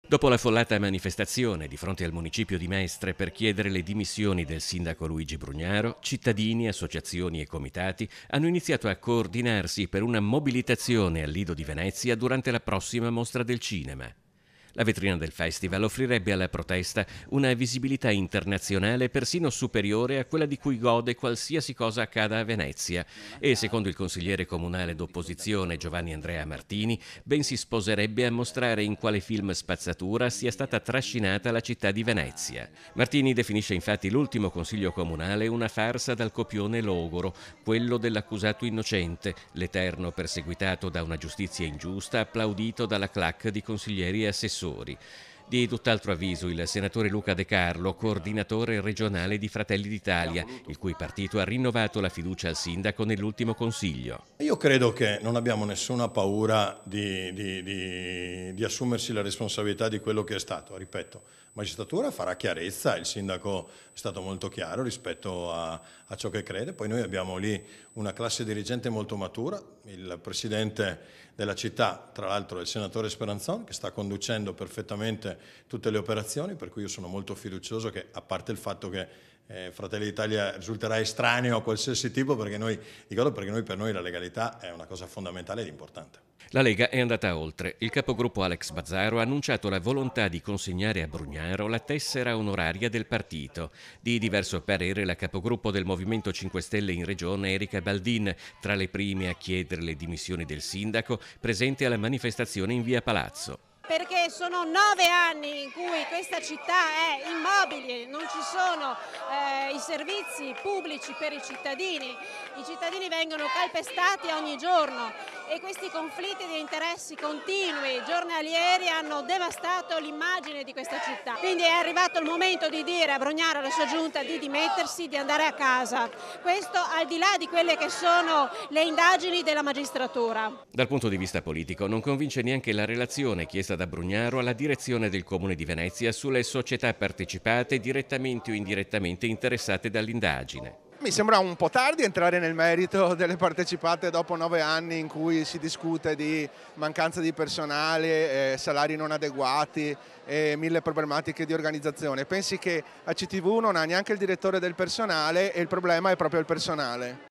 Dopo l'affollata manifestazione di fronte al municipio di Mestre per chiedere le dimissioni del sindaco Luigi Brugnaro, cittadini, associazioni e comitati hanno iniziato a coordinarsi per una mobilitazione al Lido di Venezia durante la prossima mostra del cinema. La vetrina del festival offrirebbe alla protesta una visibilità internazionale persino superiore a quella di cui gode qualsiasi cosa accada a Venezia e, secondo il consigliere comunale d'opposizione Giovanni Andrea Martini, ben si sposerebbe a mostrare in quale film spazzatura sia stata trascinata la città di Venezia. Martini definisce infatti l'ultimo consiglio comunale una farsa dal copione logoro, quello dell'accusato innocente, l'eterno perseguitato da una giustizia ingiusta, applaudito dalla clac di consiglieri e assessori. Di tutt'altro avviso il senatore Luca De Carlo, coordinatore regionale di Fratelli d'Italia, il cui partito ha rinnovato la fiducia al sindaco nell'ultimo consiglio. Io credo che non abbiamo nessuna paura di assumersi la responsabilità di quello che è stato. Ripeto, la magistratura farà chiarezza, il sindaco è stato molto chiaro rispetto a ciò che crede, poi noi abbiamo lì una classe dirigente molto matura, il presidente della città, tra l'altro il senatore Speranzon, che sta conducendo perfettamente tutte le operazioni, per cui io sono molto fiducioso che, a parte il fatto che Fratelli d'Italia risulterà estraneo a qualsiasi tipo, per noi per noi la legalità è una cosa fondamentale ed importante. La Lega è andata oltre. Il capogruppo Alex Bazzaro ha annunciato la volontà di consegnare a Brugnaro la tessera onoraria del partito. Di diverso parere la capogruppo del Movimento 5 Stelle in regione Erika Baldin, tra le prime a chiedere le dimissioni del sindaco, presente alla manifestazione in via Palazzo. Perché sono 9 anni in cui questa città è immobile, non ci sono i servizi pubblici per i cittadini vengono calpestati ogni giorno e questi conflitti di interessi continui, giornalieri, hanno devastato l'immagine di questa città. Quindi è arrivato il momento di dire a Brugnaro e alla sua giunta di dimettersi, di andare a casa. Questo al di là di quelle che sono le indagini della magistratura. Dal punto di vista politico non convince neanche la relazione chiesta da Brugnaro alla direzione del Comune di Venezia sulle società partecipate direttamente o indirettamente interessate dall'indagine. Mi sembra un po' tardi entrare nel merito delle partecipate dopo 9 anni in cui si discute di mancanza di personale, salari non adeguati e mille problematiche di organizzazione. Pensi che a CTV non ha neanche il direttore del personale e il problema è proprio il personale?